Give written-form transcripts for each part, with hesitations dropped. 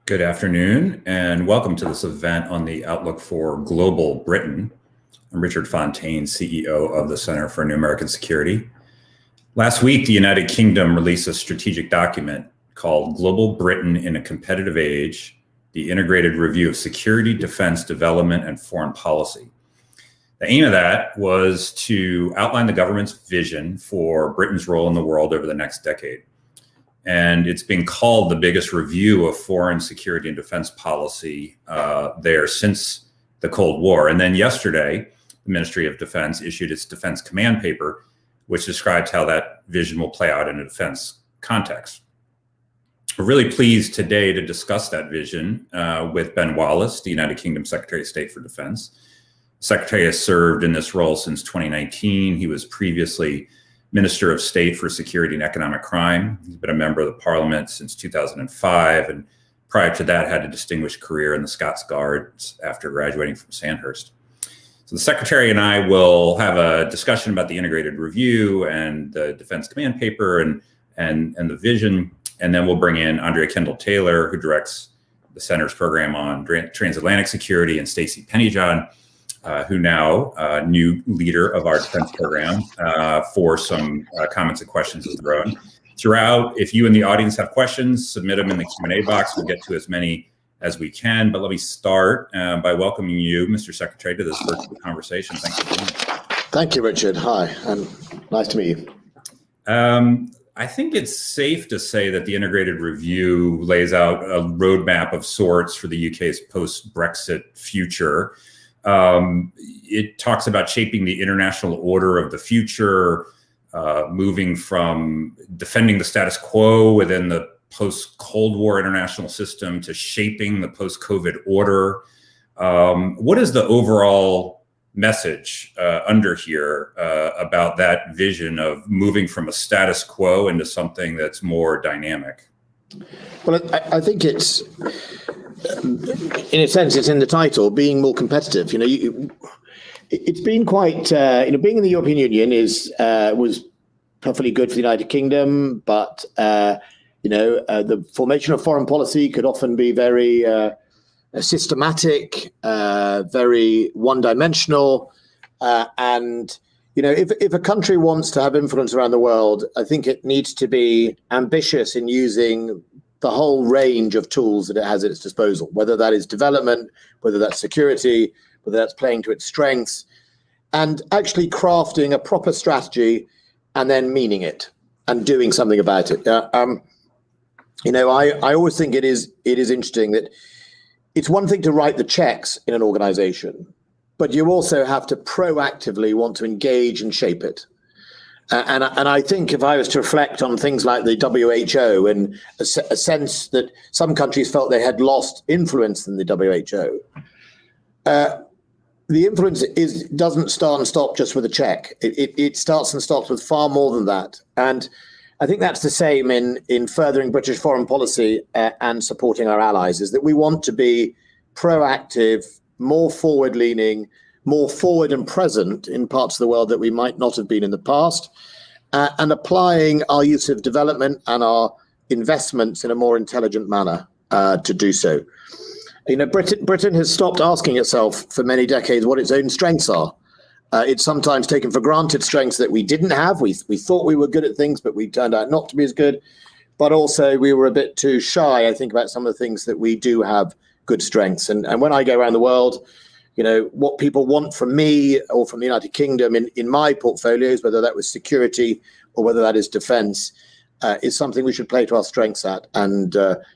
Good afternoon, and welcome to this event on the outlook for global Britain. I'm Richard Fontaine, CEO of the Center for New American Security. Last week, the United Kingdom released a strategic document called Global Britain in a Competitive Age, the Integrated Review of Security, Defense, Development, and Foreign Policy. The aim of that was to outline the government's vision for Britain's role in the world over the next decade. And it's been called the biggest review of foreign security and defense policy there since the Cold War. And then yesterday, the Ministry of Defense issued its defense command paper, which describes how that vision will play out in a defense context. We're really pleased today to discuss that vision with Ben Wallace, the United Kingdom Secretary of State for Defense. The Secretary has served in this role since 2019. He was previously Minister of State for Security and Economic Crime. He's been a member of the Parliament since 2005, and prior to that had a distinguished career in the Scots Guards after graduating from Sandhurst. So the Secretary and I will have a discussion about the integrated review and the Defense Command Paper and the vision, and then we'll bring in Andrea Kendall-Taylor, who directs the Center's program on Transatlantic Security, and Stacie Pettyjohn, who now new leader of our defense program, for some comments and questions of their own. Throughout, if you in the audience have questions, submit them in the Q&A box. We'll get to as many as we can. But let me start by welcoming you, Mr. Secretary, to this virtual conversation. Thanks for being here. Thank you, Richard. Hi, and nice to meet you. I think it's safe to say that the integrated review lays out a roadmap of sorts for the UK's post-Brexit future. It talks about shaping the international order of the future, moving from defending the status quo within the post-Cold War international system to shaping the post-COVID order. What is the overall message under here about that vision of moving from a status quo into something that's more dynamic? Well, I think it's, in a sense, it's in the title, being more competitive. It's been quite, being in the European Union was perfectly good for the United Kingdom, but the formation of foreign policy could often be very systematic, very one-dimensional, and if a country wants to have influence around the world, I think it needs to be ambitious in using the whole range of tools that it has at its disposal, whether that is development, whether that's security, whether that's playing to its strengths, and actually crafting a proper strategy and then meaning it and doing something about it. I always think it is interesting that it's one thing to write the checks in an organization, but you also have to proactively want to engage and shape it. And I think if I was to reflect on things like the WHO and a sense that some countries felt they had lost influence in the WHO, the influence doesn't start and stop just with a check. It starts and stops with far more than that. And I think that's the same in furthering British foreign policy and supporting our allies, is that we want to be proactive, more forward-leaning, more forward and present in parts of the world that we might not have been in the past, and applying our use of development and our investments in a more intelligent manner to do so. Britain has stopped asking itself for many decades what its own strengths are. It's sometimes taken for granted strengths that we didn't have. We thought we were good at things, but we turned out not to be as good. But also we were a bit too shy, I think, about some of the things that we do have good strengths. And when I go around the world, what people want from me or from the United Kingdom in my portfolios, whether that was security or whether that is defense, is something we should play to our strengths at and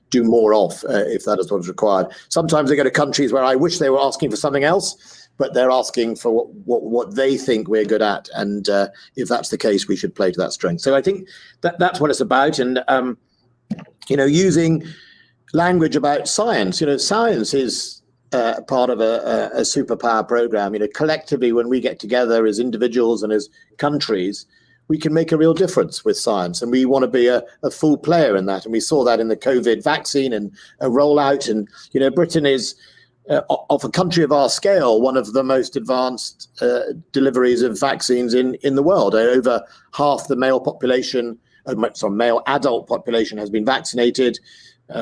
do more of if that is what is required. Sometimes I go to countries where I wish they were asking for something else, but they're asking for what they think we're good at. And if that's the case, we should play to that strength. So I think that's what it's about. And, using language about science, science is part of a superpower program. Collectively, when we get together as individuals and as countries, we can make a real difference with science, and we want to be a full player in that. And we saw that in the COVID vaccine and a rollout. And Britain is, of a country of our scale, one of the most advanced deliveries of vaccines in the world. Over half the male adult population has been vaccinated.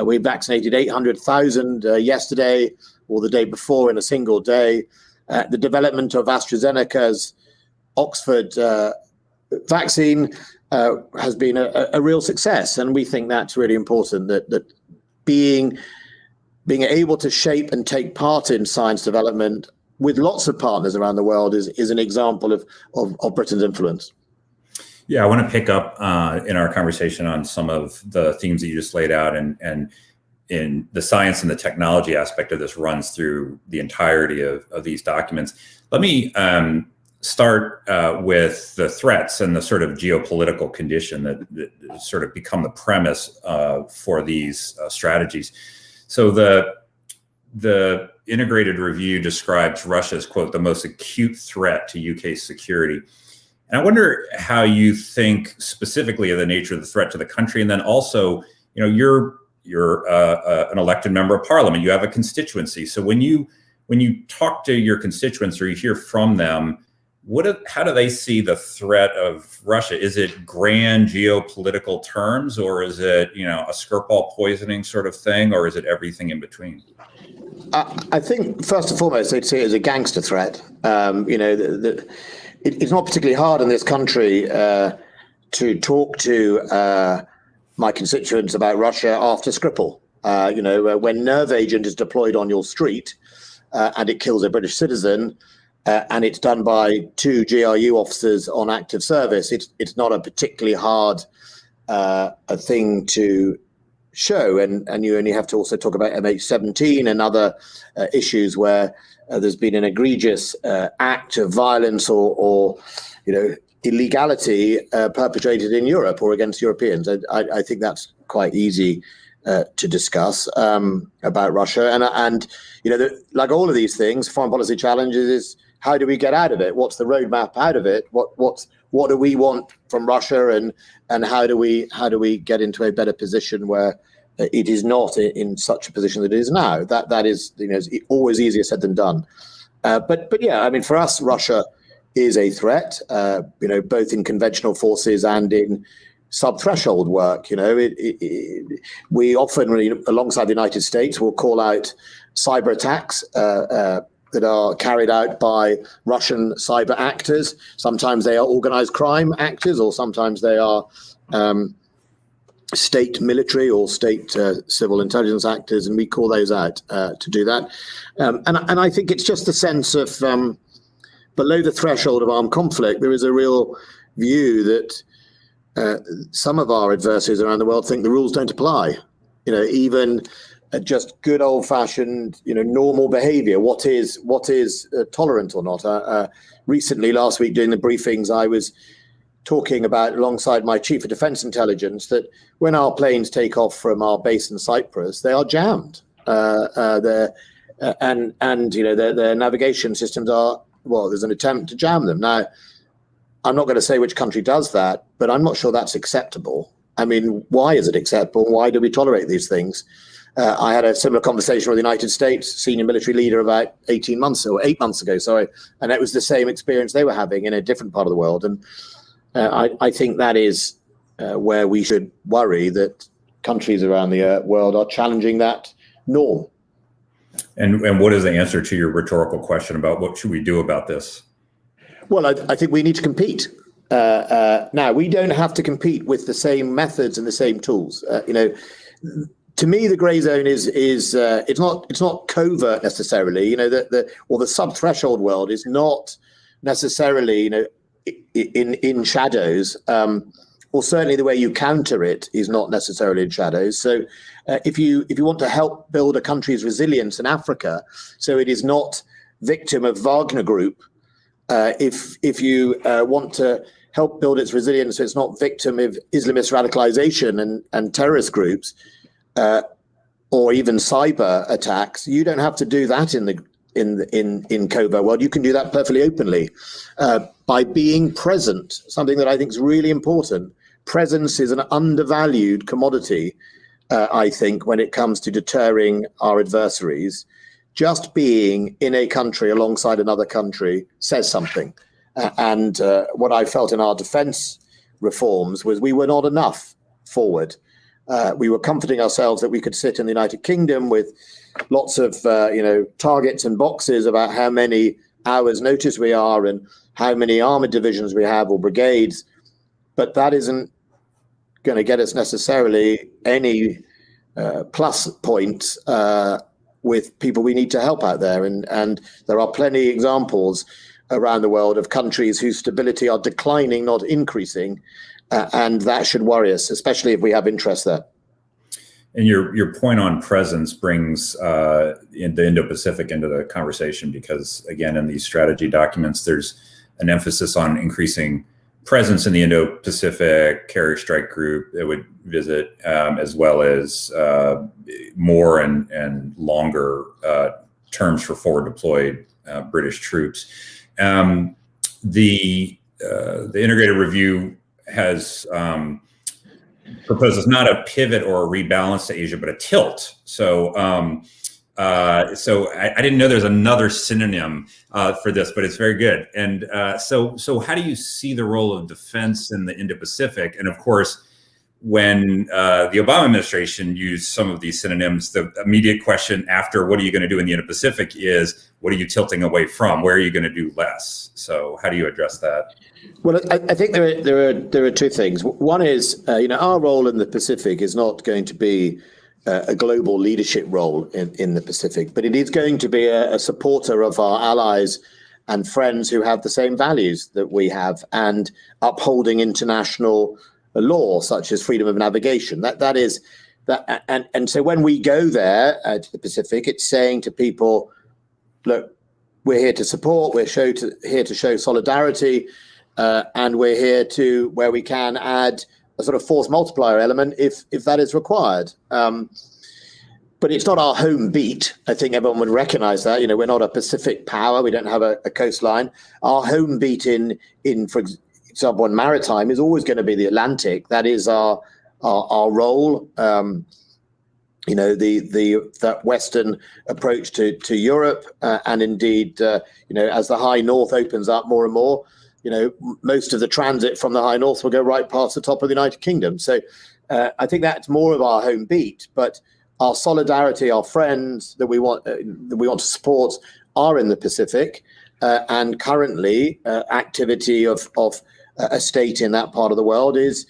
We vaccinated 800,000 yesterday or the day before in a single day. The development of AstraZeneca's Oxford vaccine has been a real success, and we think that's really important. That being able to shape and take part in science development with lots of partners around the world is an example of Britain's influence. Yeah, I want to pick up in our conversation on some of the themes that you just laid out, and in the science and the technology aspect of this runs through the entirety of these documents. Let me start with the threats and the sort of geopolitical condition that sort of become the premise for these strategies. So the integrated review describes Russia as, quote, the most acute threat to UK security. And I wonder how you think specifically of the nature of the threat to the country, and then also, you're an elected member of parliament. You have a constituency. So when you talk to your constituents or you hear from them, how do they see the threat of Russia? Is it grand geopolitical terms, or is it a Skripal poisoning sort of thing, or is it everything in between? I think first and foremost they'd see it as a gangster threat. It's not particularly hard in this country to talk to my constituents about Russia after Skripal. When Nerve Agent is deployed on your street and it kills a British citizen, and it's done by 2 GRU officers on active service, it's not a particularly hard a thing to show. And you only have to also talk about MH17 and other issues where there's been an egregious act of violence or illegality perpetrated in Europe or against Europeans. I think that's quite easy to discuss about Russia. And like all of these things, foreign policy challenges is, how do we get out of it? What's the roadmap out of it? What do we want from Russia, and how do we get into a better position where it is not in such a position that it is now? That is always easier said than done. But yeah, I mean, for us, Russia is a threat. Both in conventional forces and in sub-threshold work. We often, alongside the United States, will call out cyber attacks that are carried out by Russian cyber actors. Sometimes they are organized crime actors, or sometimes they are state military or state civil intelligence actors, and we call those out to do that. And I think it's just a sense of below the threshold of armed conflict, there is a real view that some of our adversaries around the world think the rules don't apply. Even just good old-fashioned, normal behavior. What is tolerant or not? Recently, last week, during the briefings, I was talking about, alongside my chief of defense intelligence, that when our planes take off from our base in Cyprus, they are jammed. Their navigation systems are, there's an attempt to jam them. Now, I'm not going to say which country does that, but I'm not sure that's acceptable. I mean, why is it acceptable? Why do we tolerate these things? I had a similar conversation with the United States senior military leader about 8 months ago, and it was the same experience they were having in a different part of the world. And I think that is where we should worry, that countries around the world are challenging that norm. And what is the answer to your rhetorical question about what should we do about this? Well, I think we need to compete. Now, we don't have to compete with the same methods and the same tools. To me, the grey zone is it's not covert necessarily. The sub-threshold world is not necessarily in shadows, or certainly the way you counter it is not necessarily in shadows. So if you want to help build a country's resilience in Africa, so it is not victim of Wagner Group, if you want to help build its resilience so it's not victim of Islamist radicalization and terrorist groups, or even cyber attacks, you don't have to do that in covert world. You can do that perfectly openly by being present, something that I think is really important. Presence is an undervalued commodity, I think, when it comes to deterring our adversaries. Just being in a country alongside another country says something. And what I felt in our defense reforms was we were not enough forward. We were comforting ourselves that we could sit in the United Kingdom with lots of targets and boxes about how many hours notice we are and how many armored divisions we have or brigades, but that isn't going to get us necessarily any plus points with people we need to help out there. And there are plenty of examples around the world of countries whose stability are declining, not increasing. And that should worry us, especially if we have interest there. And your point on presence brings the Indo-Pacific into the conversation, because again, in these strategy documents, there's an emphasis on increasing presence in the Indo-Pacific carrier strike group that would visit, as well as more and longer terms for forward deployed British troops. The integrated review has proposes not a pivot or a rebalance to Asia, but a tilt. So I didn't know there's another synonym for this, but it's very good. And so how do you see the role of defense in the Indo-Pacific? And of course, when the Obama administration used some of these synonyms, the immediate question after what are you going to do in the Indo-Pacific is, what are you tilting away from? Where are you going to do less? So how do you address that? Well, I think there are two things. One is, our role in the Pacific is not going to be a global leadership role in the Pacific, but it is going to be a supporter of our allies and friends who have the same values that we have, and upholding international law, such as freedom of navigation. That is that, and so when we go there to the Pacific, it's saying to people, look, we're here to support, we're here to show solidarity, and we're here to, where we can, add a sort of force multiplier element if that is required. But it's not our home beat. I think everyone would recognize that. We're not a Pacific power. We don't have a coastline. Our home beat in for example, in maritime is always going to be the Atlantic. That is our role. That Western approach to Europe, and indeed, as the High North opens up more and more, most of the transit from the High North will go right past the top of the United Kingdom. So I think that's more of our home beat. But our solidarity, our friends that we want to support are in the Pacific, and currently activity of a state in that part of the world is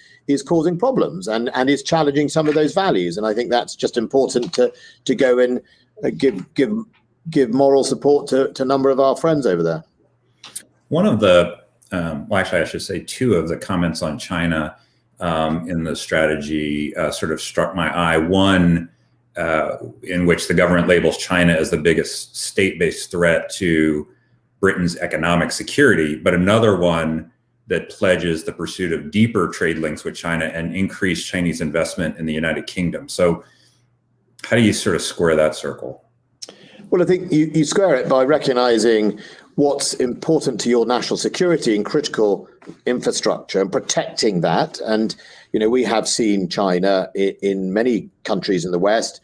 causing problems and is challenging some of those values. And I think that's just important to go and give moral support to a number of our friends over there. One of the actually, I should say two of the comments on China in the strategy sort of struck my eye. One, in which the government labels China as the biggest state-based threat to Britain's economic security, but another one that pledges the pursuit of deeper trade links with China and increased Chinese investment in the United Kingdom. So how do you sort of square that circle? Well, I think you square it by recognizing what's important to your national security and critical infrastructure and protecting that. And, we have seen China in many countries in the West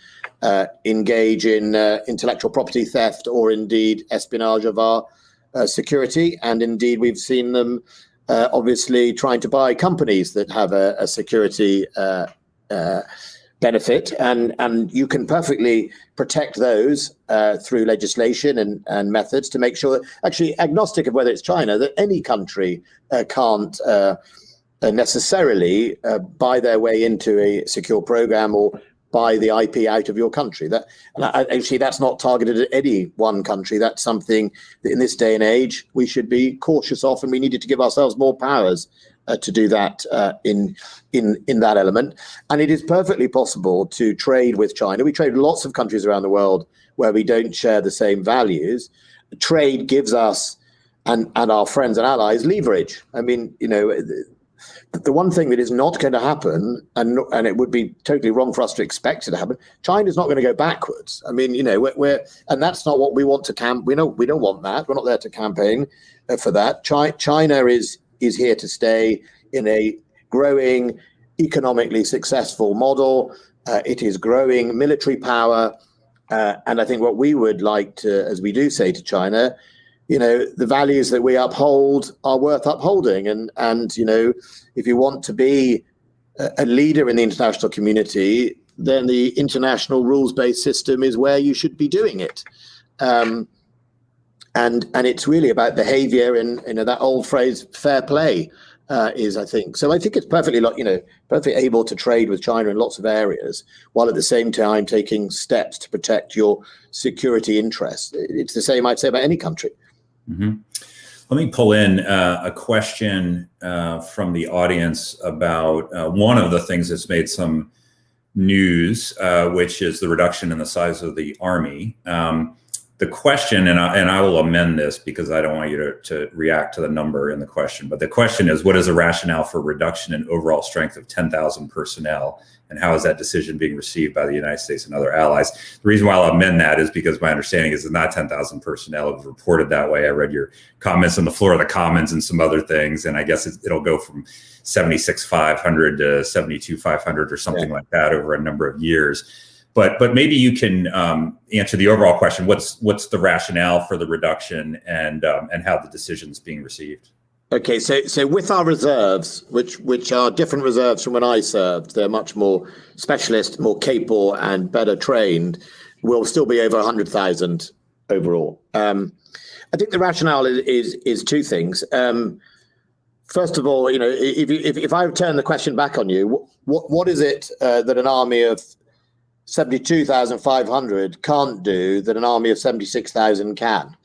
engage in intellectual property theft or indeed espionage of our security. And indeed, we've seen them obviously trying to buy companies that have a security benefit, and you can perfectly protect those through legislation and methods to make sure, actually agnostic of whether it's China, that any country can't necessarily buy their way into a secure program or buy the IP out of your country. Actually, that's not targeted at any one country. That's something that in this day and age we should be cautious of, and we needed to give ourselves more powers to do that in that element. And it is perfectly possible to trade with China. We trade with lots of countries around the world where we don't share the same values. Trade gives us and our friends and allies leverage. I mean, the one thing that is not going to happen, and it would be totally wrong for us to expect it to happen, China's not going to go backwards. I mean, and that's not what we want to we don't want that. We're not there to campaign for that. China is here to stay in a growing, economically successful model. It is growing military power. And I think what we would like to, as we do say to China, the values that we uphold are worth upholding. And if you want to be a leader in the international community, then the international rules-based system is where you should be doing it. And it's really about behavior, and that old phrase, fair play, is, I think. So I think it's perfectly able to trade with China in lots of areas, while at the same time taking steps to protect your security interests. It's the same, I'd say, about any country. Mm-hmm. Let me pull in a question from the audience about one of the things that's made some news, which is the reduction in the size of the Army. The question, and I will amend this because I don't want you to react to the number in the question, but the question is, what is the rationale for reduction in overall strength of 10,000 personnel? And how is that decision being received by the United States and other allies? The reason why I'll amend that is because my understanding is it's not 10,000 personnel. It was reported that way. I read your comments on the floor of the Commons and some other things, and I guess it'll go from 76,500 to 72,500 or something like that over a number of years. But maybe you can answer the overall question. What's the rationale for the reduction, and how the decision's being received? Okay, so with our reserves, which are different reserves from when I served, they're much more specialist, more capable, and better trained. We'll still be over 100,000 overall. I think the rationale is two things. First of all, if I turn the question back on you, what is it that an army of 72,500 can't do that an army of 76,000 can?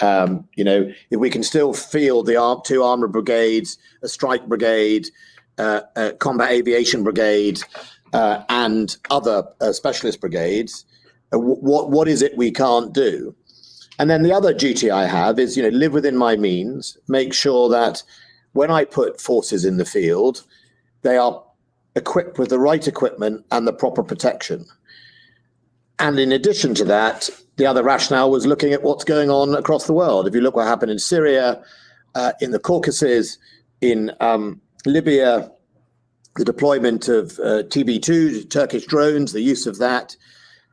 If we can still field the two armored brigades, a strike brigade, a combat aviation brigade, and other specialist brigades, what is it we can't do? And then the other duty I have is, live within my means, make sure that when I put forces in the field, they are equipped with the right equipment and the proper protection. And in addition to that, the other rationale was looking at what's going on across the world. If you look what happened in Syria, in the Caucasus, in Libya, the deployment of TB2, Turkish drones, the use of that,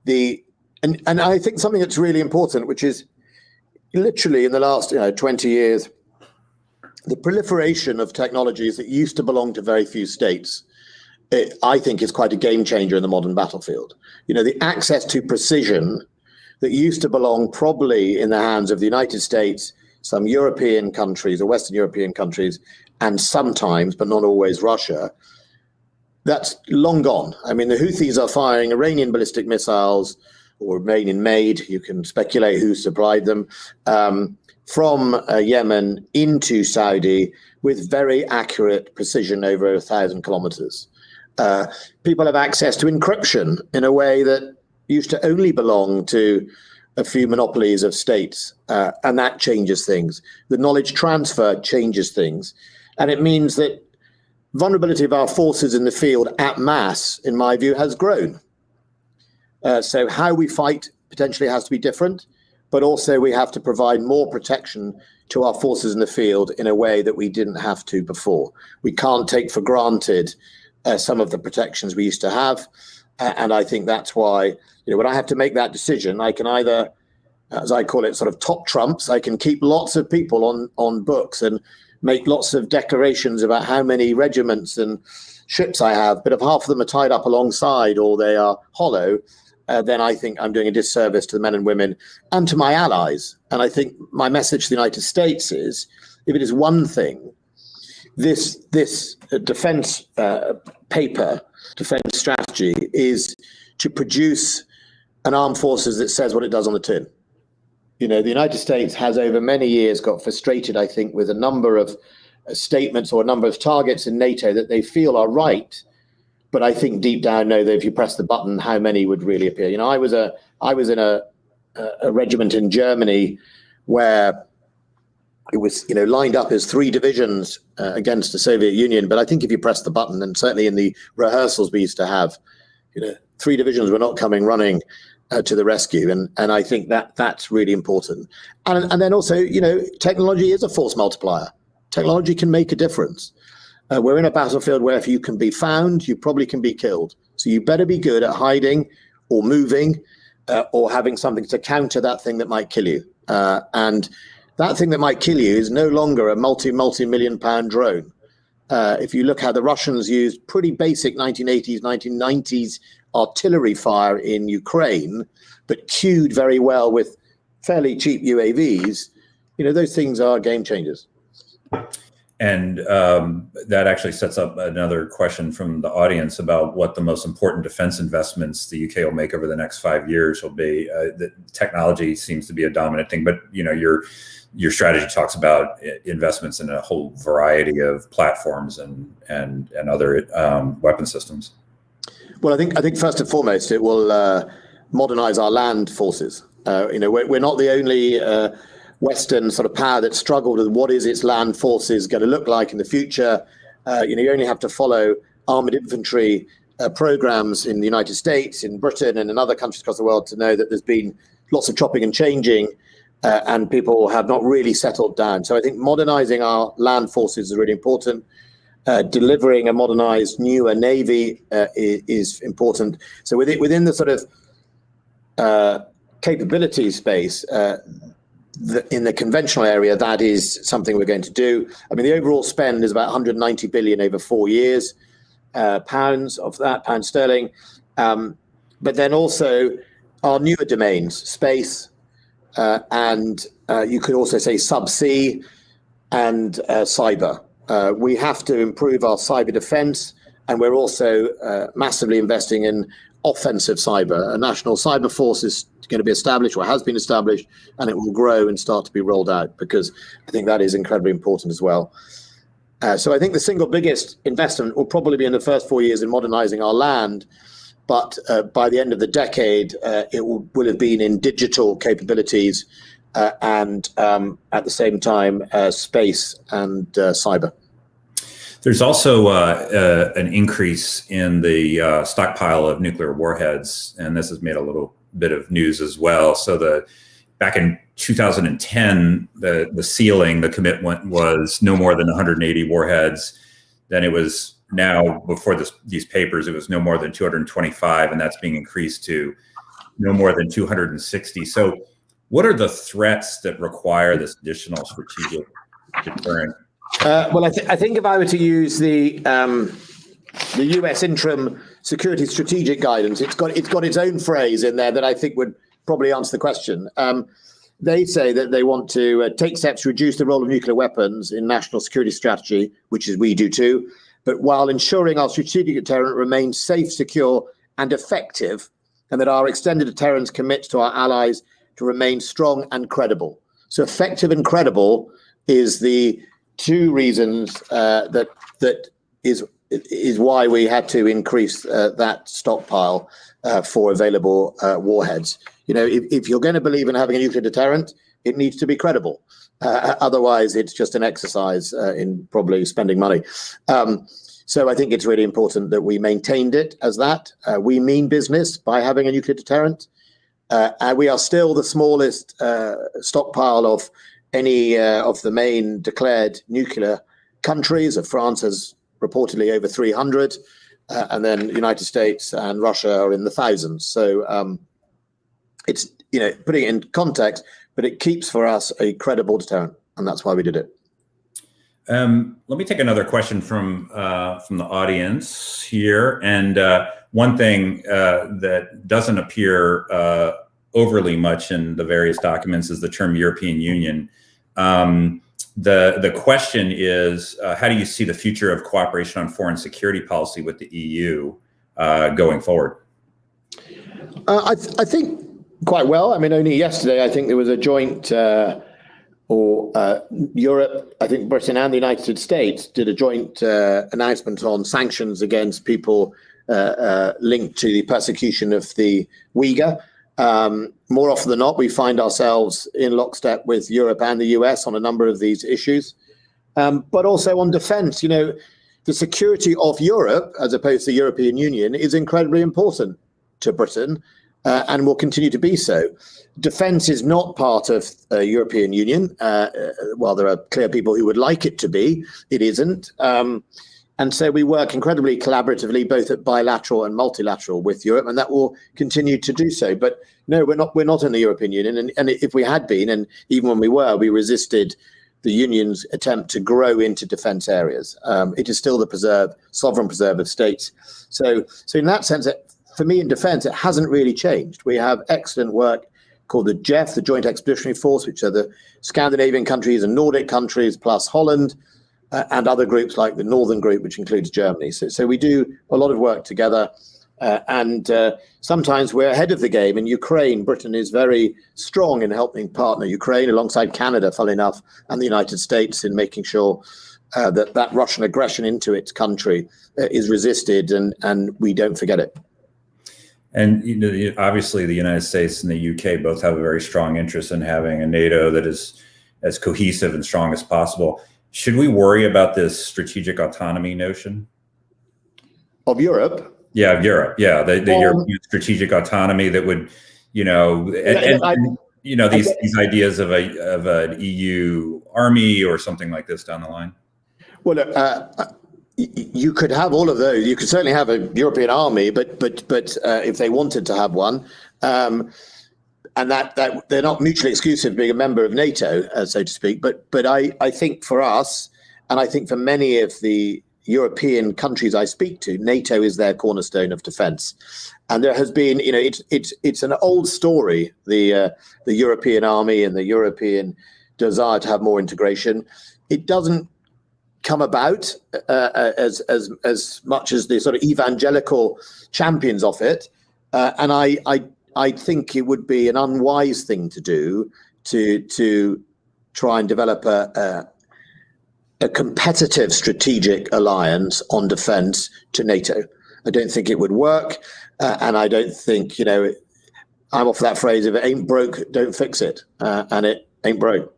and I think something that's really important, which is literally in the last 20 years, the proliferation of technologies that used to belong to very few states, I think, is quite a game changer in the modern battlefield. The access to precision that used to belong probably in the hands of the United States, some European countries or Western European countries, and sometimes, but not always, Russia, that's long gone. I mean, the Houthis are firing Iranian ballistic missiles, or Iranian-made, you can speculate who supplied them, from Yemen into Saudi with very accurate precision over 1,000 kilometers. People have access to encryption in a way that used to only belong to a few monopolies of states, and that changes things. The knowledge transfer changes things, and it means that vulnerability of our forces in the field at mass, in my view, has grown. So how we fight potentially has to be different, but also we have to provide more protection to our forces in the field in a way that we didn't have to before. We can't take for granted some of the protections we used to have. And I think that's why, when I have to make that decision, I can either, as I call it, sort of top trumps. I can keep lots of people on books and make lots of declarations about how many regiments and ships I have, but if half of them are tied up alongside or they are hollow, then I think I'm doing a disservice to the men and women and to my allies. And I think my message to the United States is, if it is one thing, this defense paper, defense strategy, is to produce an armed forces that says what it does on the tin. The United States has over many years got frustrated, I think, with a number of statements or a number of targets in NATO that they feel are right, but I think deep down know that if you press the button, how many would really appear. I was in a regiment in Germany where it was lined up as 3 divisions against the Soviet Union, but I think if you press the button, and certainly in the rehearsals we used to have, 3 divisions were not coming running to the rescue, and I think that's really important. And then also, technology is a force multiplier. Technology can make a difference. We're in a battlefield where if you can be found, you probably can be killed. So you better be good at hiding or moving or having something to counter that thing that might kill you. And that thing that might kill you is no longer a multi-million pound drone. If you look how the Russians used pretty basic 1980s, 1990s artillery fire in Ukraine, but cued very well with fairly cheap UAVs, those things are game changers. And that actually sets up another question from the audience about what the most important defense investments the UK will make over the next 5 years will be. The technology seems to be a dominant thing, but your strategy talks about investments in a whole variety of platforms and other weapon systems. Well, I think first and foremost it will modernize our land forces. We're not the only Western sort of power that struggled with what is its land forces going to look like in the future. You only have to follow armored infantry programs in the United States, in Britain, and in other countries across the world to know that there's been lots of chopping and changing, and people have not really settled down. So I think modernizing our land forces is really important. Delivering a modernized, newer Navy is important. So within the sort of capability space, in the conventional area, that is something we're going to do. I mean, the overall spend is about 190 billion over 4 years, pounds of that, pound sterling. But then also our newer domains, space, and you could also say subsea and cyber. We have to improve our cyber defense, and we're also massively investing in offensive cyber. A national cyber force is going to be established, or has been established, and it will grow and start to be rolled out, because I think that is incredibly important as well. So I think the single biggest investment will probably be in the first 4 years in modernizing our land, but by the end of the decade, it will have been in digital capabilities and at the same time, space and cyber. There's also an increase in the stockpile of nuclear warheads, and this has made a little bit of news as well. So back in 2010, the ceiling, the commitment was no more than 180 warheads. Then it was now, before these papers, it was no more than 225, and that's being increased to no more than 260. So what are the threats that require this additional strategic deterrent? Well, I think if I were to use the US interim security strategic guidance, it's got its own phrase in there that I think would probably answer the question. They say that they want to take steps to reduce the role of nuclear weapons in national security strategy, which is we do too, but while ensuring our strategic deterrent remains safe, secure, and effective, and that our extended deterrence commits to our allies to remain strong and credible. So effective and credible is the two reasons that is why we had to increase that stockpile for available warheads. If you're going to believe in having a nuclear deterrent, it needs to be credible. Otherwise, it's just an exercise in probably spending money. So I think it's really important that we maintained it as that. We mean business by having a nuclear deterrent. And we are still the smallest stockpile of any of the main declared nuclear countries. France has reportedly over 300, and then the United States and Russia are in the thousands. So it's, putting it in context, but it keeps for us a credible deterrent, and that's why we did it. Let me take another question from the audience here. And one thing that doesn't appear overly much in the various documents is the term European Union. The question is, how do you see the future of cooperation on foreign security policy with the EU going forward? I think quite well. I mean, only yesterday, I think there was a joint, Europe, I think Britain and the United States did a joint announcement on sanctions against people linked to the persecution of the Uyghur. More often than not, we find ourselves in lockstep with Europe and the US on a number of these issues, but also on defense. The security of Europe, as opposed to the European Union, is incredibly important to Britain and will continue to be so. Defense is not part of the European Union. While there are clear people who would like it to be, it isn't. And so we work incredibly collaboratively, both at bilateral and multilateral with Europe, and that will continue to do so. But no, we're not in the European Union. And if we had been, and even when we were, we resisted the Union's attempt to grow into defence areas. It is still the sovereign preserve of states. So in that sense, for me in defence, it hasn't really changed. We have excellent work called the JEF, the Joint Expeditionary Force, which are the Scandinavian countries and Nordic countries, plus Holland, and other groups like the Northern Group, which includes Germany. So we do a lot of work together. And sometimes we're ahead of the game. In Ukraine, Britain is very strong in helping partner Ukraine alongside Canada, funnily enough, and the United States in making sure that Russian aggression into its country is resisted and we don't forget it. And obviously the United States and the UK both have a very strong interest in having a NATO that is as cohesive and strong as possible. Should we worry about this strategic autonomy notion? Of Europe? Yeah, of Europe. Yeah, the European strategic autonomy that would, these ideas of an EU army or something like this down the line. Well, you could have all of those. You could certainly have a European army, but if they wanted to have one, and that they're not mutually exclusive, being a member of NATO, so to speak. But I think for us, and I think for many of the European countries I speak to, NATO is their cornerstone of defence. And there has been, it's an old story, the European army and the European desire to have more integration. It doesn't come about as much as the sort of evangelical champions of it. And I think it would be an unwise thing to do to try and develop a competitive strategic alliance on defence to NATO. I don't think it would work. And I don't think, I'm off that phrase, if it ain't broke, don't fix it. And it ain't broke.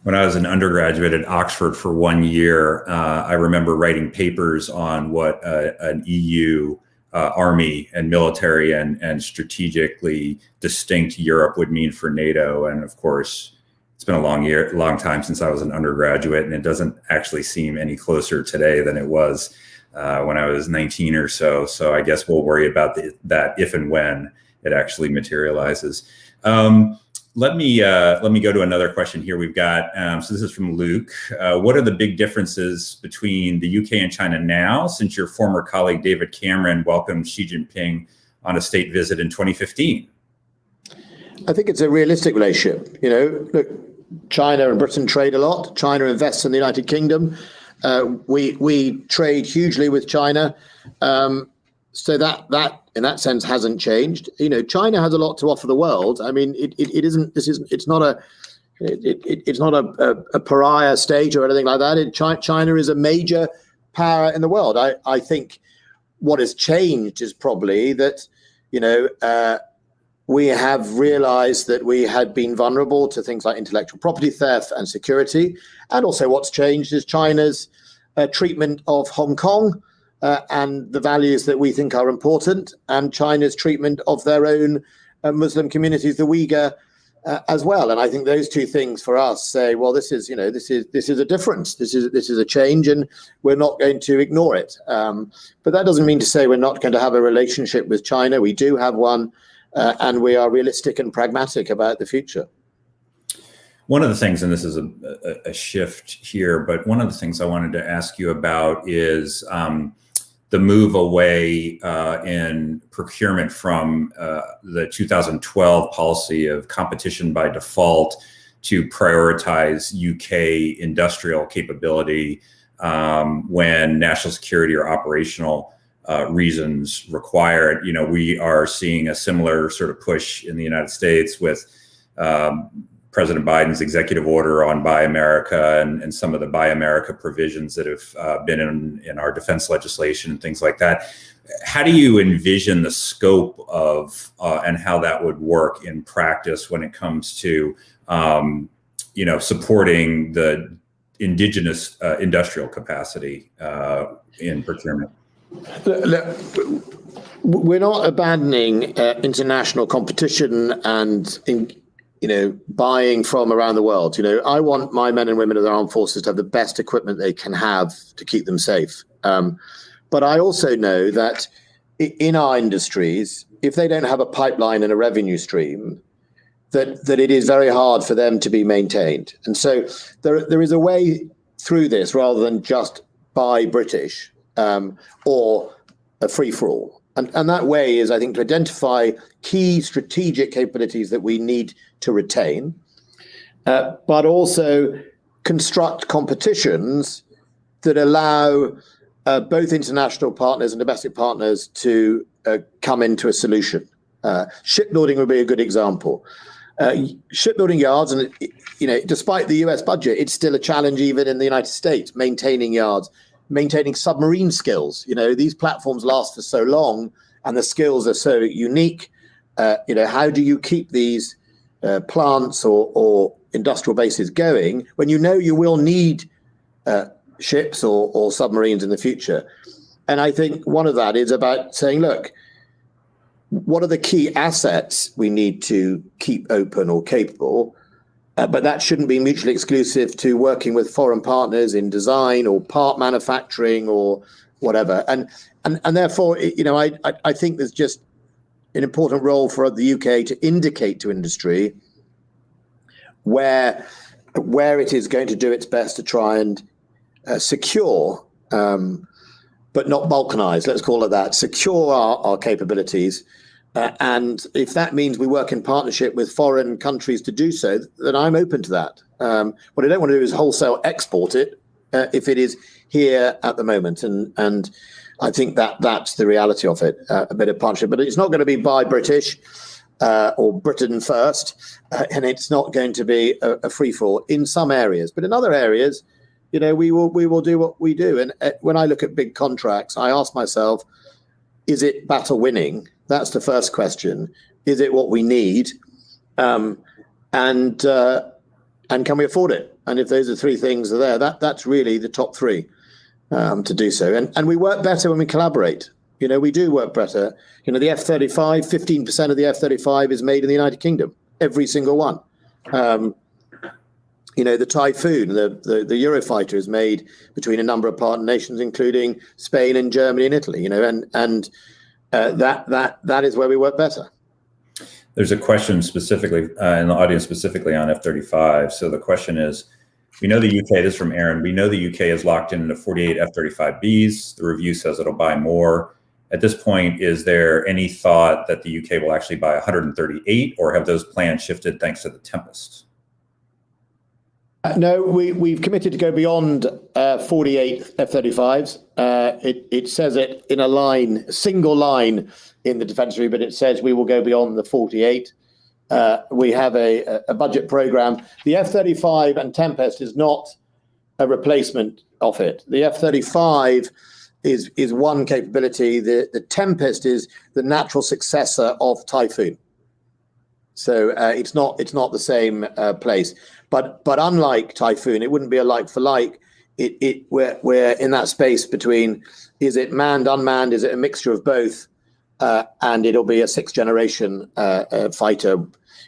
When I was an undergraduate at Oxford for 1 year, I remember writing papers on what an EU army and military and strategically distinct Europe would mean for NATO. And of course, it's been a long time since I was an undergraduate, and it doesn't actually seem any closer today than it was when I was 19 or so. So I guess we'll worry about that if and when it actually materializes. Let me go to another question here. We've got, so this is from Luke. What are the big differences between the UK and China now, since your former colleague David Cameron welcomed Xi Jinping on a state visit in 2015? I think it's a realistic relationship. Look, China and Britain trade a lot. China invests in the United Kingdom. We trade hugely with China. So that in that sense hasn't changed. China has a lot to offer the world. I mean, it's not a pariah state or anything like that. China is a major power in the world. I think what has changed is probably that, we have realized that we had been vulnerable to things like intellectual property theft and security. And also what's changed is China's treatment of Hong Kong and the values that we think are important, and China's treatment of their own Muslim communities, the Uyghur, as well. And I think those two things for us say, well, this is a difference. This is a change, and we're not going to ignore it. But that doesn't mean to say we're not going to have a relationship with China. We do have one. And we are realistic and pragmatic about the future. One of the things, and this is a shift here, but one of the things I wanted to ask you about is the move away in procurement from the 2012 policy of competition by default to prioritize UK industrial capability when national security or operational reasons require it. We are seeing a similar sort of push in the United States with President Biden's executive order on Buy America and some of the Buy America provisions that have been in our defense legislation and things like that. How do you envision the scope of and how that would work in practice when it comes to supporting the indigenous industrial capacity in procurement? We're not abandoning international competition and buying from around the world. I want my men and women of the armed forces to have the best equipment they can have to keep them safe. But I also know that in our industries, if they don't have a pipeline and a revenue stream, that it is very hard for them to be maintained. And so there is a way through this rather than just buy British or a free-for-all. And that way is, I think, to identify key strategic capabilities that we need to retain, but also construct competitions that allow both international partners and domestic partners to come into a solution. Shipbuilding would be a good example. Shipbuilding yards, and despite the US budget, it's still a challenge even in the United States, maintaining yards, maintaining submarine skills. These platforms last for so long and the skills are so unique. How do you keep these plants or industrial bases going when you will need ships or submarines in the future? And I think one of that is about saying, look, what are the key assets we need to keep open or capable? But that shouldn't be mutually exclusive to working with foreign partners in design or part manufacturing or whatever. And therefore, I think there's just an important role for the UK to indicate to industry where it is going to do its best to try and secure, but not balkanize, let's call it that, secure our capabilities. And if that means we work in partnership with foreign countries to do so, then I'm open to that. What I don't want to do is wholesale export it if it is here at the moment. And I think that's the reality of it, a bit of partnership. But it's not going to be buy British or Britain first, and it's not going to be a free-for-all in some areas. But in other areas, we will do what we do. And when I look at big contracts, I ask myself, is it battle winning? That's the first question. Is it what we need? And can we afford it? And if those are three things are there, that's really the top three to do so. And we work better when we collaborate. We do work better. The F-35, 15% of the F-35 is made in the United Kingdom, every single one. The Typhoon, the Eurofighter is made between a number of partner nations, including Spain and Germany and Italy, and that is where we work better. There's a question specifically in the audience specifically on F-35. So the question is, we know the UK, this is from Aaron, we know the UK is locked into 48 F-35Bs. The review says it'll buy more. At this point, is there any thought that the UK will actually buy 138, or have those plans shifted thanks to the Tempest? No, we've committed to go beyond 48 F-35s. It says it in a single line in the defense review, but it says we will go beyond the 48. We have a budget program. The F-35 and Tempest is not a replacement of it. The F-35 is one capability. The Tempest is the natural successor of Typhoon. So it's not the same place. But unlike Typhoon, it wouldn't be a like for like. We're in that space between, is it manned, unmanned, is it a mixture of both? And it'll be a sixth generation fighter.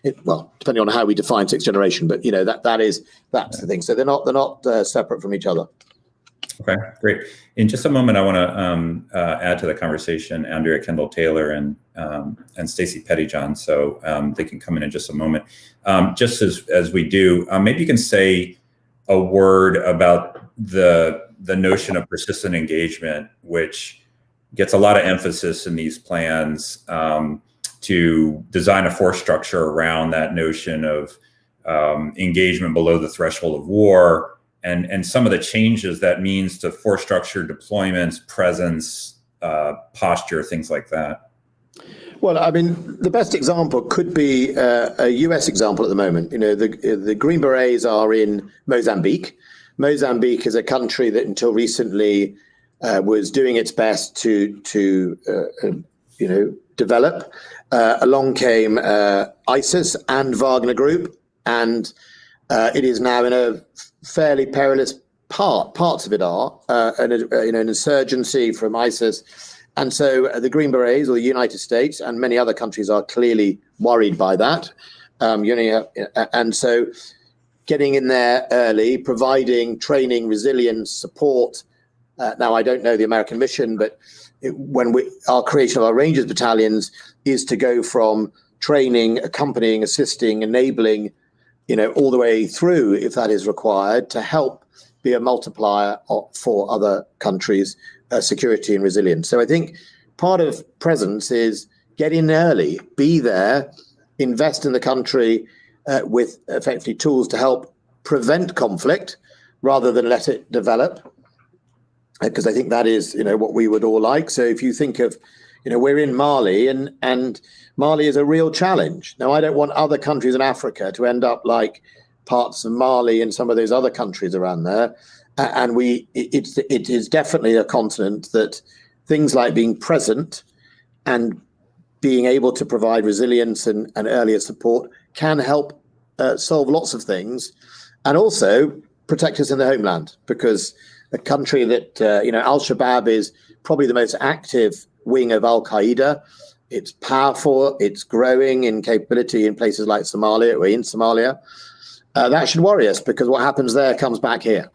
Depending on how we define sixth generation, but that's the thing. So they're not separate from each other. Okay, great. In just a moment, I want to add to the conversation Andrea, Kendall-Taylor, and Stacie Pettyjohn, so they can come in just a moment. Just as we do, maybe you can say a word about the notion of persistent engagement, which gets a lot of emphasis in these plans, to design a force structure around that notion of engagement below the threshold of war, and some of the changes that means to force structure, deployments, presence, posture, things like that. Well, I mean, the best example could be a US example at the moment. The Green Berets are in Mozambique. Mozambique is a country that until recently was doing its best to develop. Along came ISIS and Wagner Group, and it is now in a fairly perilous parts of it are an insurgency from ISIS, and so the Green Berets or the United States and many other countries are clearly worried by that, and so getting in there early, providing training, resilience, support. Now I don't know the American mission, but our creation of our Rangers battalions is to go from training, accompanying, assisting, enabling, all the way through, if that is required, to help be a multiplier for other countries' security and resilience. So I think part of presence is get in early, be there, invest in the country with effectively tools to help prevent conflict rather than let it develop, because I think that is, what we would all like. So if you think of, we're in Mali, and Mali is a real challenge. Now, I don't want other countries in Africa to end up like parts of Mali and some of those other countries around there. And it is definitely a continent that things like being present and being able to provide resilience and earlier support can help solve lots of things, and also protect us in the homeland, because a country that, Al-Shabaab is probably the most active wing of Al-Qaeda. It's powerful, it's growing in capability in places like Somalia, or in Somalia. That should worry us, because what happens there comes back here.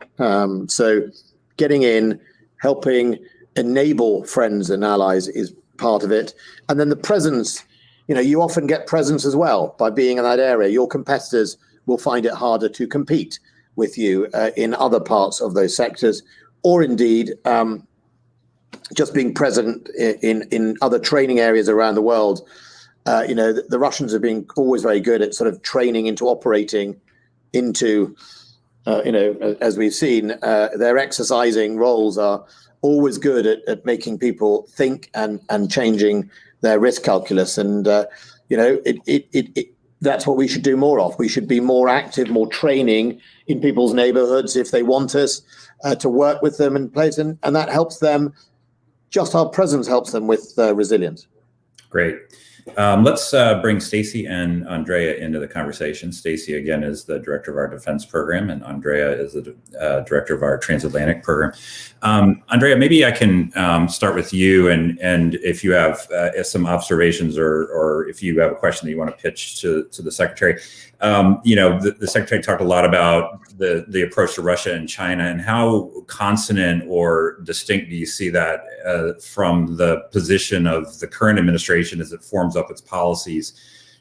So getting in, helping enable friends and allies is part of it. And then the presence, you often get presence as well by being in that area. Your competitors will find it harder to compete with you in other parts of those sectors, or indeed just being present in other training areas around the world. The Russians have been always very good at sort of training into operating into, as we've seen, their exercising roles are always good at making people think and changing their risk calculus. And, that's what we should do more of. We should be more active, more training in people's neighborhoods if they want us to work with them in place. And that helps them, just our presence helps them with resilience. Great. Let's bring Stacie and Andrea into the conversation. Stacie, again, is the director of our defense program, and Andrea is the director of our transatlantic program. Andrea, maybe I can start with you, and if you have some observations or if you have a question that you want to pitch to the secretary. The secretary talked a lot about the approach to Russia and China, and how consonant or distinct do you see that from the position of the current administration as it forms up its policies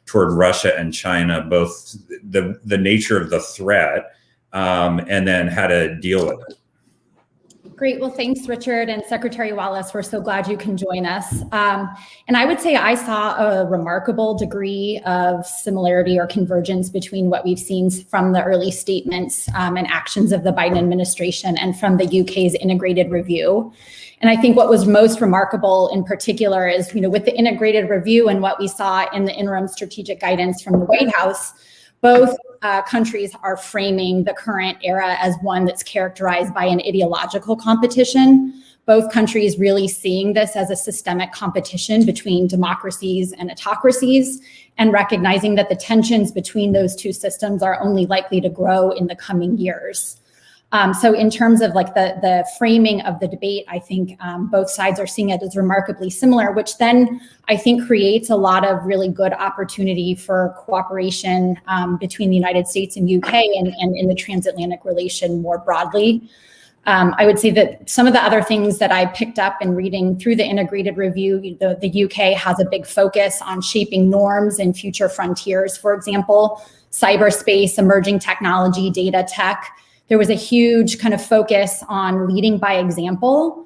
toward Russia and China, both the nature of the threat and then how to deal with it? Great. Well, thanks, Richard and Secretary Wallace. We're so glad you can join us. And I would say I saw a remarkable degree of similarity or convergence between what we've seen from the early statements and actions of the Biden administration and from the UK's integrated review. And I think what was most remarkable in particular is, with the integrated review and what we saw in the interim strategic guidance from the White House, both countries are framing the current era as one that's characterized by an ideological competition. Both countries really seeing this as a systemic competition between democracies and autocracies, and recognizing that the tensions between those two systems are only likely to grow in the coming years. So in terms of like the framing of the debate, I think both sides are seeing it as remarkably similar, which then I think creates a lot of really good opportunity for cooperation between the United States and UK and in the transatlantic relation more broadly. I would say that some of the other things that I picked up in reading through the integrated review, the UK has a big focus on shaping norms and future frontiers, for example, cyberspace, emerging technology, data tech. There was a huge kind of focus on leading by example,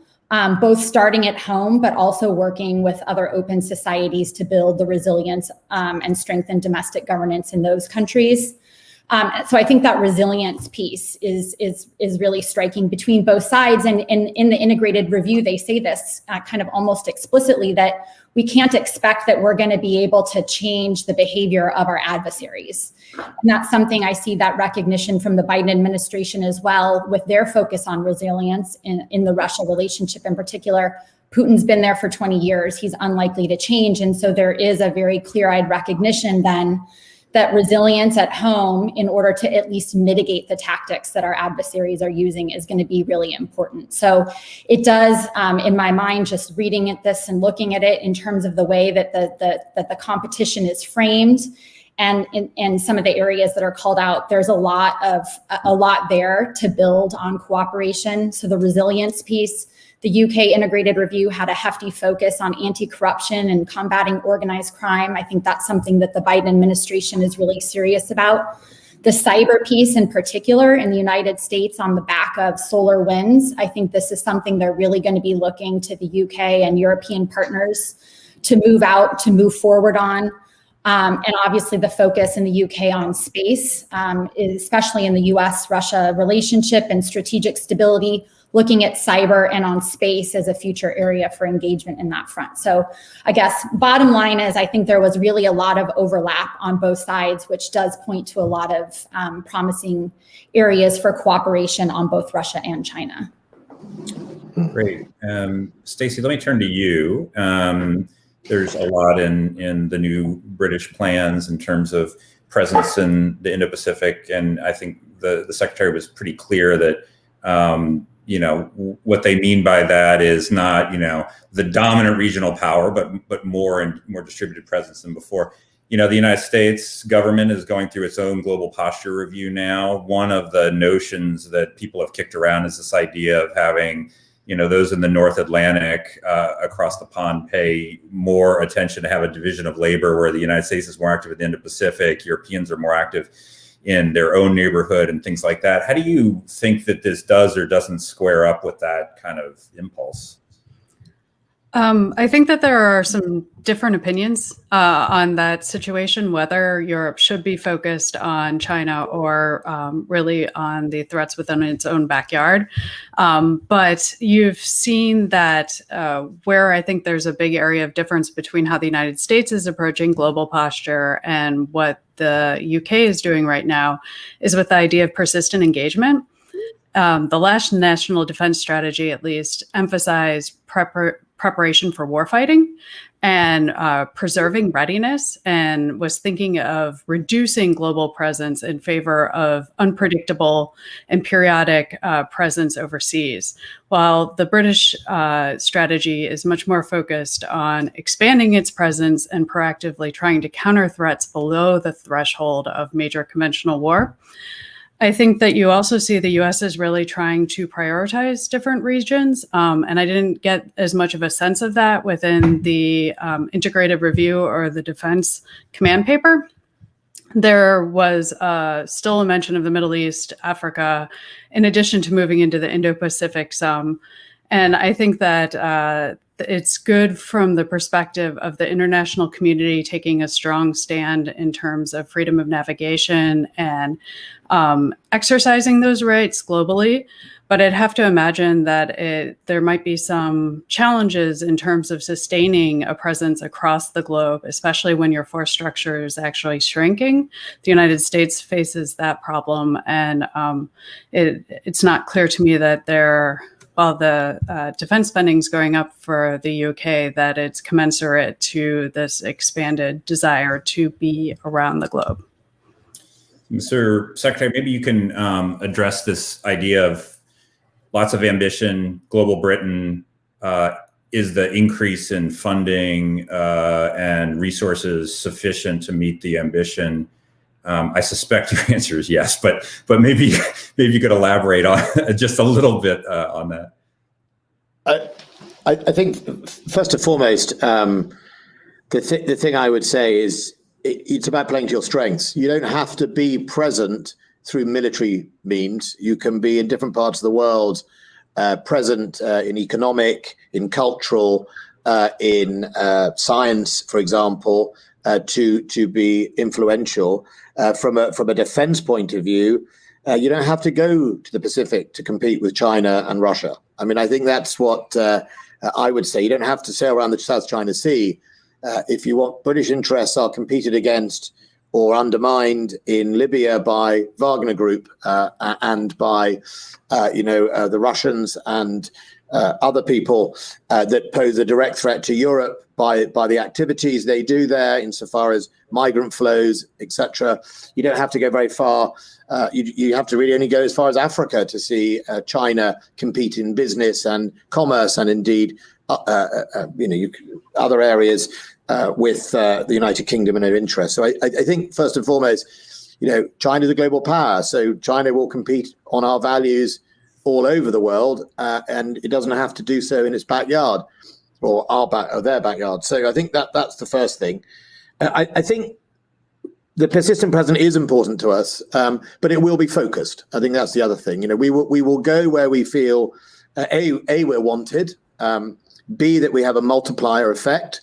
both starting at home, but also working with other open societies to build the resilience and strengthen domestic governance in those countries. So I think that resilience piece is really striking between both sides. And in the integrated review, they say this kind of almost explicitly, that we can't expect that we're going to be able to change the behavior of our adversaries. And that's something I see that recognition from the Biden administration as well, with their focus on resilience in the Russia relationship in particular. Putin's been there for 20 years. He's unlikely to change. And so there is a very clear-eyed recognition then that resilience at home, in order to at least mitigate the tactics that our adversaries are using, is going to be really important. So it does, in my mind, just reading at this and looking at it in terms of the way that the competition is framed, And in some of the areas that are called out, there's a lot there to build on cooperation. So the resilience piece, the UK integrated review had a hefty focus on anti-corruption and combating organized crime. I think that's something that the Biden administration is really serious about. The cyber piece in particular in the United States on the back of solar winds, I think this is something they're really going to be looking to the UK and European partners to move forward on. And obviously the focus in the UK on space, especially in the US-Russia relationship and strategic stability, looking at cyber and on space as a future area for engagement in that front. So I guess bottom line is I think there was really a lot of overlap on both sides, which does point to a lot of promising areas for cooperation on both Russia and China. Great. Stacie, let me turn to you. There's a lot in the new British plans in terms of presence in the Indo-Pacific, and I think the Secretary was pretty clear that what they mean by that is not the dominant regional power, but more distributed presence than before. The United States government is going through its own global posture review now. One of the notions that people have kicked around is this idea of having those in the North Atlantic across the pond pay more attention to have a division of labor where the United States is more active in the Indo-Pacific, Europeans are more active in their own neighborhood and things like that. How do you think that this does or doesn't square up with that kind of impulse? I think that there are some different opinions on that situation, whether Europe should be focused on China or really on the threats within its own backyard. But you've seen that where I think there's a big area of difference between how the United States is approaching global posture and what the UK is doing right now is with the idea of persistent engagement. The last National Defense Strategy, at least, emphasized preparation for warfighting and preserving readiness, and was thinking of reducing global presence in favor of unpredictable and periodic presence overseas. While the British strategy is much more focused on expanding its presence and proactively trying to counter threats below the threshold of major conventional war. I think that you also see the U.S. is really trying to prioritize different regions, and I didn't get as much of a sense of that within the integrated review or the defense command paper. There was still a mention of the Middle East, Africa, in addition to moving into the Indo-Pacific some. And I think that it's good from the perspective of the international community taking a strong stand in terms of freedom of navigation and exercising those rights globally. But I'd have to imagine that there might be some challenges in terms of sustaining a presence across the globe, especially when your force structure is actually shrinking. The United States faces that problem, and it's not clear to me that while the defense spending is going up for the UK, that it's commensurate to this expanded desire to be around the globe. Mr. Secretary, maybe you can address this idea of lots of ambition, global Britain. Is the increase in funding and resources sufficient to meet the ambition? I suspect your answer is yes, but maybe you could elaborate on just a little bit on that. I think first and foremost, the thing I would say is it's about playing to your strengths. You don't have to be present through military means. You can be in different parts of the world, present in economic, in cultural, in science, for example, to be influential. From a defense point of view, you don't have to go to the Pacific to compete with China and Russia. I mean, I think that's what I would say. You don't have to sail around the South China Sea. If you want British interests are competed against or undermined in Libya by Wagner Group and by the Russians and other people that pose a direct threat to Europe by the activities they do there insofar as migrant flows, etc. You don't have to go very far. You have to really only go as far as Africa to see China compete in business and commerce and indeed other areas with the United Kingdom and their interests. So I think first and foremost, China is a global power, so China will compete on our values all over the world, and it doesn't have to do so in its backyard or their backyard. So I think that's the first thing. I think the persistent present is important to us, but it will be focused. I think that's the other thing. We will go where we feel A, we're wanted, B, that we have a multiplier effect,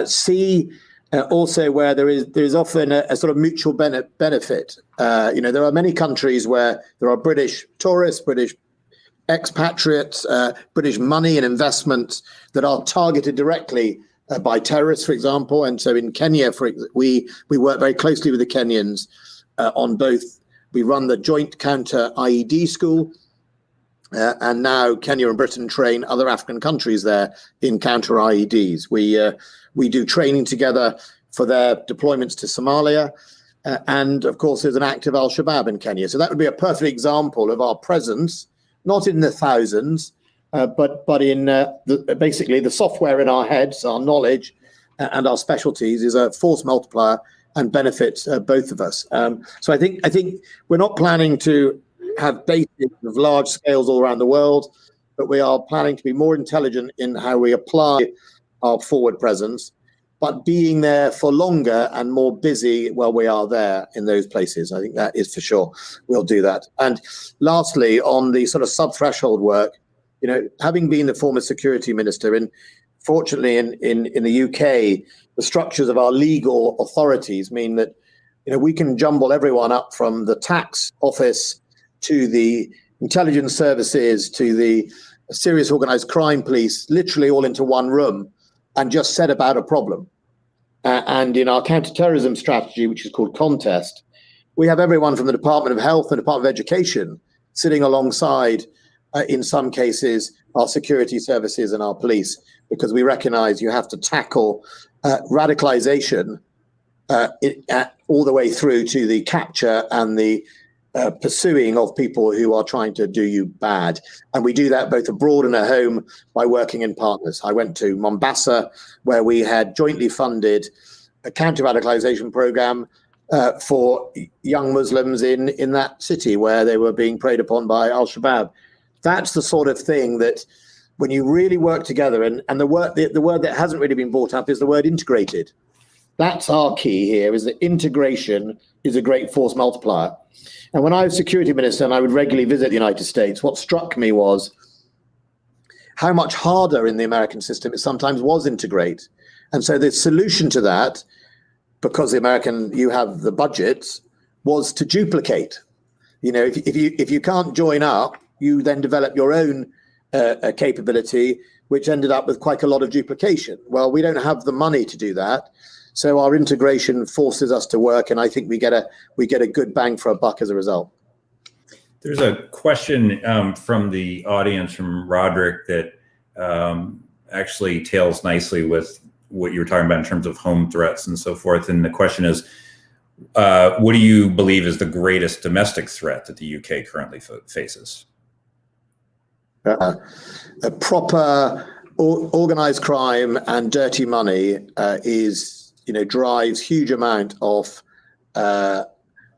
C, also where there is often a sort of mutual benefit. There are many countries where there are British tourists, British expatriates, British money and investments that are targeted directly by terrorists, for example. And so in Kenya, we work very closely with the Kenyans on both. We run the joint counter IED school, and now Kenya and Britain train other African countries there in counter IEDs. We do training together for their deployments to Somalia. And of course, there's an active Al-Shabaab in Kenya. So that would be a perfect example of our presence, not in the thousands, but in basically the software in our heads, our knowledge and our specialties is a force multiplier and benefits both of us. So I think we're not planning to have bases of large scales all around the world, but we are planning to be more intelligent in how we apply our forward presence, but being there for longer and more busy while we are there in those places. I think that is for sure. We'll do that. And lastly, on the sort of sub-threshold work, having been the former security minister, and fortunately in the UK, the structures of our legal authorities mean that we can jumble everyone up from the tax office to the intelligence services to the serious organized crime police, literally all into one room, and just set about a problem. And in our counterterrorism strategy, which is called Contest, we have everyone from the Department of Health and Department of Education sitting alongside, in some cases, our security services and our police, because we recognize you have to tackle radicalization all the way through to the capture and the pursuing of people who are trying to do you bad. And we do that both abroad and at home by working in partners. I went to Mombasa, where we had jointly funded a counter-radicalization program for young Muslims in that city where they were being preyed upon by Al-Shabaab. That's the sort of thing that when you really work together, and the word that hasn't really been brought up is the word integrated. That's our key here, is that integration is a great force multiplier. And when I was security minister and I would regularly visit the United States, what struck me was how much harder in the American system it sometimes was integrate. And so the solution to that, because you have the budgets, was to duplicate. If you can't join up, you then develop your own capability, which ended up with quite a lot of duplication. Well, we don't have the money to do that. So our integration forces us to work, and I think we get a good bang for a buck as a result. There's a question from the audience from Roderick that actually tails nicely with what you were talking about in terms of home threats and so forth. And the question is, what do you believe is the greatest domestic threat that the UK currently faces? A proper organized crime and dirty money drives huge amount of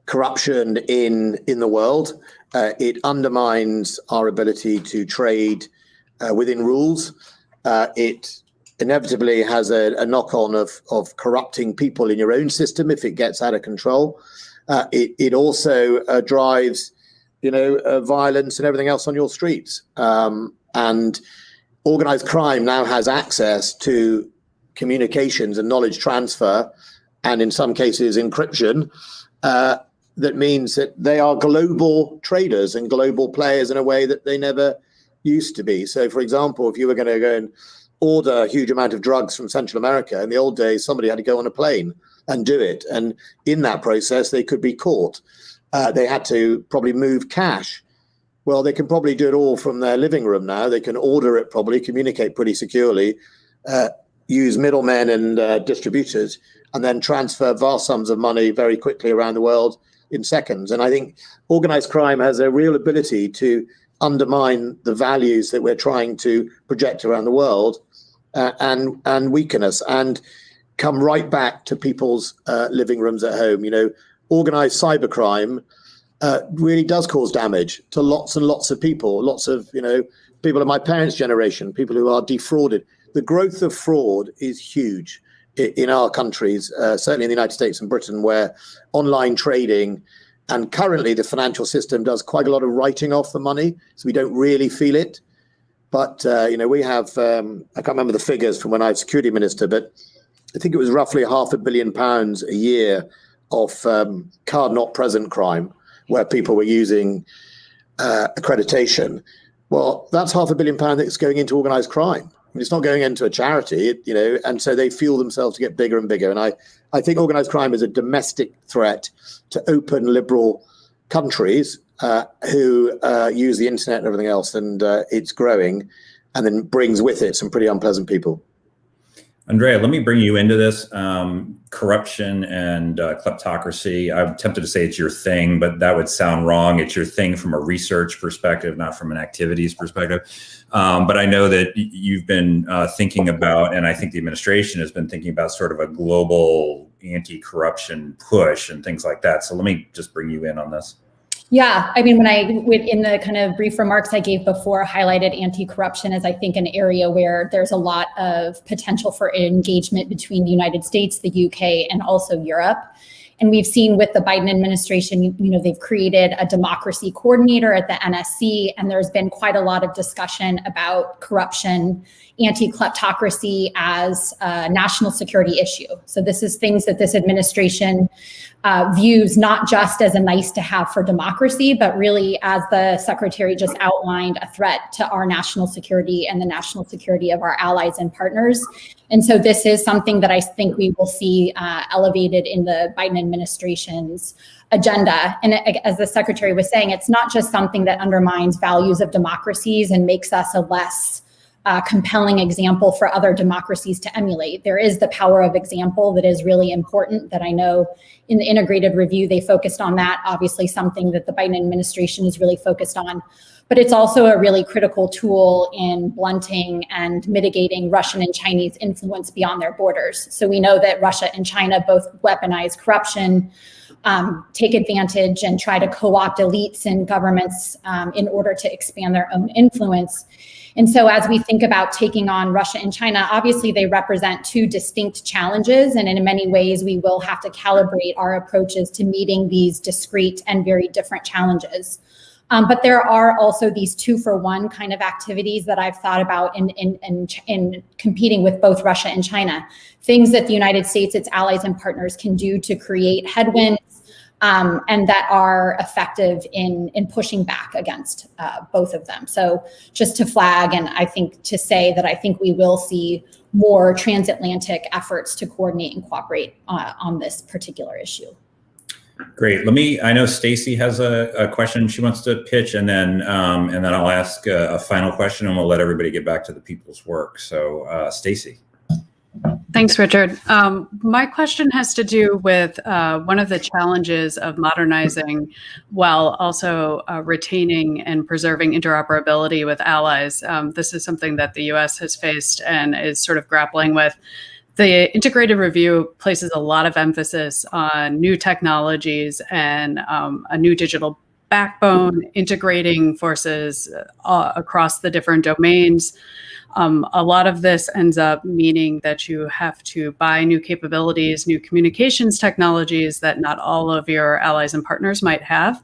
corruption in the world. It undermines our ability to trade within rules. It inevitably has a knock-on of corrupting people in your own system if it gets out of control. It also drives violence and everything else on your streets. And organized crime now has access to communications and knowledge transfer, and in some cases encryption, that means that they are global traders and global players in a way that they never used to be. So, for example, if you were going to go and order a huge amount of drugs from Central America, in the old days, somebody had to go on a plane and do it. And in that process, they could be caught. They had to probably move cash. Well, they can probably do it all from their living room now. They can order it, probably communicate pretty securely, use middlemen and distributors, and then transfer vast sums of money very quickly around the world in seconds. And I think organized crime has a real ability to undermine the values that we're trying to project around the world and weaken us. And come right back to people's living rooms at home. Organized cybercrime really does cause damage to lots and lots of people, lots of, people of my parents' generation, people who are defrauded. The growth of fraud is huge in our countries, certainly in the United States and Britain, where online trading and currently the financial system does quite a lot of writing off the money, so we don't really feel it. But, we have, I can't remember the figures from when I was security minister, but I think it was roughly £500 million a year of card not present crime, where people were using accreditation. Well, that's £500 million that's going into organised crime. I mean, it's not going into a charity, and so they fuel themselves to get bigger and bigger. And I think organised crime is a domestic threat to open liberal countries who use the internet and everything else, and it's growing, and then brings with it some pretty unpleasant people. Andrea, let me bring you into this. Corruption and kleptocracy. I'm tempted to say it's your thing, but that would sound wrong. It's your thing from a research perspective, not from an activities perspective. But I know that you've been thinking about, and I think the administration has been thinking about sort of a global anti-corruption push and things like that. So let me just bring you in on this. Yeah, I mean, in the kind of brief remarks I gave before, highlighted anti-corruption as I think an area where there's a lot of potential for engagement between the United States, the UK, and also Europe. And we've seen with the Biden administration, they've created a democracy coordinator at the NSC, and there's been quite a lot of discussion about corruption, anti-kleptocracy as a national security issue. So this is things that this administration views not just as a nice to have for democracy, but really, as the secretary just outlined, a threat to our national security and the national security of our allies and partners. And so this is something that I think we will see elevated in the Biden administration's agenda. And as the secretary was saying, it's not just something that undermines values of democracies and makes us a less compelling example for other democracies to emulate. There is the power of example that is really important, that I know in the integrated review, they focused on that, obviously something that the Biden administration is really focused on. But it's also a really critical tool in blunting and mitigating Russian and Chinese influence beyond their borders. So we know that Russia and China both weaponize corruption, take advantage and try to co-opt elites and governments in order to expand their own influence. And so as we think about taking on Russia and China, obviously they represent two distinct challenges. And in many ways, we will have to calibrate our approaches to meeting these discrete and very different challenges. But there are also these 2-for-1 kind of activities that I've thought about in competing with both Russia and China. Things that the United States, its allies and partners can do to create headwinds and that are effective in pushing back against both of them. So just to flag, and I think to say that I think we will see more transatlantic efforts to coordinate and cooperate on this particular issue. Great. I know Stacie has a question she wants to pitch, and then I'll ask a final question, and we'll let everybody get back to the people's work. So Stacie. Thanks, Richard. My question has to do with one of the challenges of modernizing while also retaining and preserving interoperability with allies. This is something that the U.S. has faced and is sort of grappling with. The integrated review places a lot of emphasis on new technologies and a new digital backbone, integrating forces across the different domains. A lot of this ends up meaning that you have to buy new capabilities, new communications technologies that not all of your allies and partners might have.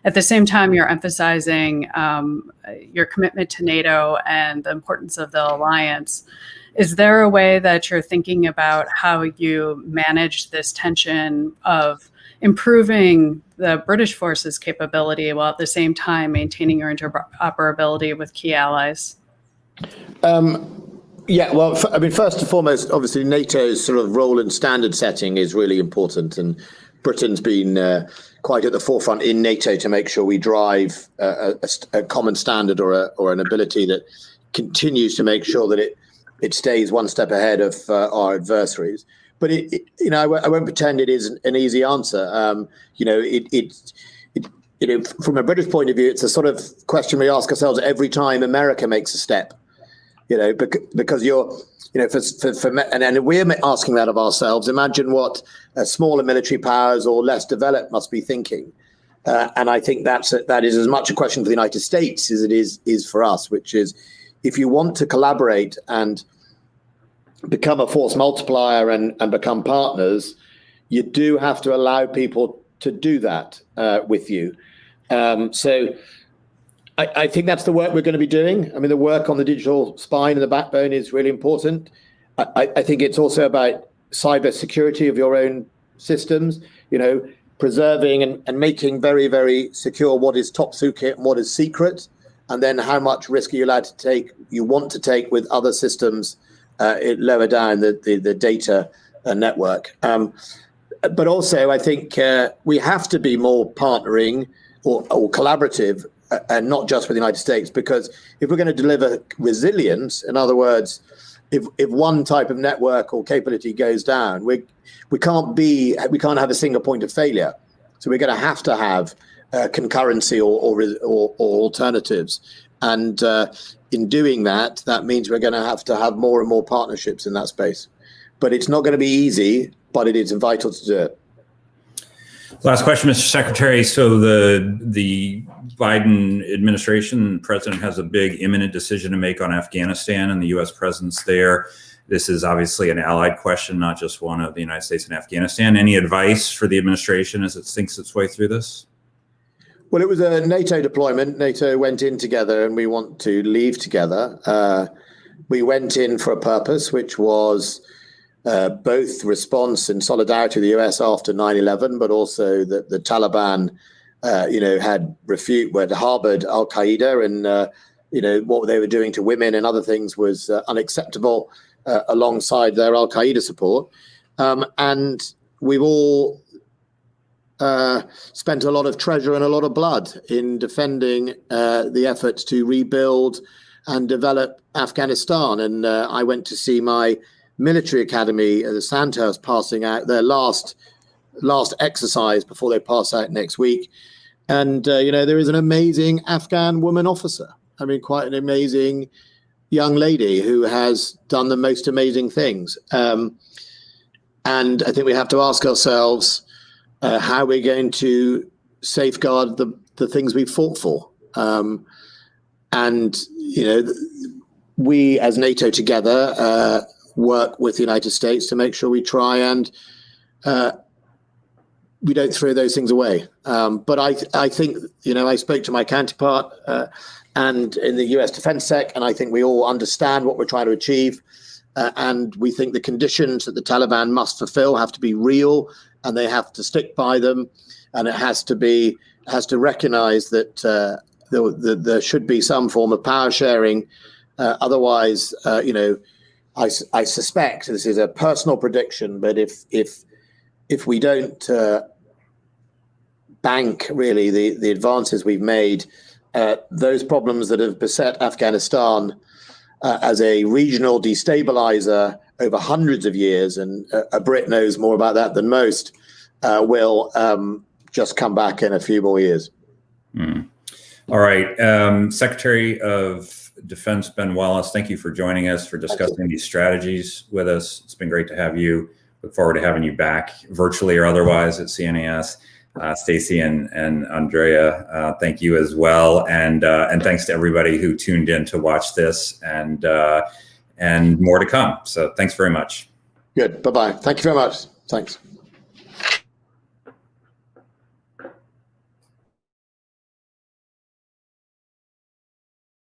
At the same time, you're emphasizing your commitment to NATO and the importance of the alliance. Is there a way that you're thinking about how you manage this tension of improving the British forces' capability while at the same time maintaining your interoperability with key allies? Yeah, well, first and foremost, obviously NATO's sort of role and standard setting is really important, and Britain's been quite at the forefront in NATO to make sure we drive a common standard or an ability that continues to make sure that it stays one step ahead of our adversaries. But I won't pretend it is an easy answer. From a British point of view, it's a sort of question we ask ourselves every time America makes a step. because you're, and we're asking that of ourselves. Imagine what smaller military powers or less developed must be thinking. And I think that is as much a question for the United States as it is for us, which is, if you want to collaborate and become a force multiplier and become partners, you do have to allow people to do that with you. So I think that's the work we're going to be doing. I mean, the work on the digital spine and the backbone is really important. I think it's also about cyber security of your own systems, preserving and making very, very secure what is top secret and what is secret, and then how much risk are you want to take with other systems lower down the data network. But also, I think we have to be more partnering or collaborative, and not just with the United States, because if we're going to deliver resilience, in other words, if one type of network or capability goes down, we can't have a single point of failure. So we're going to have concurrency or alternatives, and in doing that, that means we're going to have more and more partnerships in that space. But it's not going to be easy, but it is vital to do it. Last question, Mr. Secretary. So the Biden administration, president has a big imminent decision to make on Afghanistan and the U.S. presence there. This is obviously an allied question, not just one of the United States and Afghanistan. Any advice for the administration as it thinks its way through this? Well, it was a NATO deployment. NATO went in together, and we want to leave together. We went in for a purpose, which was both response and solidarity of the US after 9/11, but also that the Taliban, had harbored Al-Qaeda, and what they were doing to women and other things was unacceptable alongside their Al-Qaeda support. And we've all spent a lot of treasure and a lot of blood in defending the efforts to rebuild and develop Afghanistan. And I went to see my military academy, the Sandhurst, passing out their last exercise before they pass out next week. And, there is an amazing Afghan woman officer. I mean, quite an amazing young lady who has done the most amazing things. And I think we have to ask ourselves how we're going to safeguard the things we fought for. We as NATO together work with the United States to make sure we try and we don't throw those things away. But I think, I spoke to my counterpart and in the US Defense Sec, and I think we all understand what we're trying to achieve. And we think the conditions that the Taliban must fulfill have to be real, and they have to stick by them. And it has to recognize that there should be some form of power sharing. Otherwise, I suspect, this is a personal prediction, but if we don't bank really the advances we've made, those problems that have beset Afghanistan as a regional destabilizer over hundreds of years, and a Brit knows more about that than most, will just come back in a few more years. All right. Secretary of Defense Ben Wallace, thank you for joining us, for discussing these strategies with us. It's been great to have you. Look forward to having you back, virtually or otherwise, at CNAS. Stacie and Andrea, thank you as well, and thanks to everybody who tuned in to watch this, and more to come. So thanks very much. Good. Bye-bye. Thank you very much. Thanks.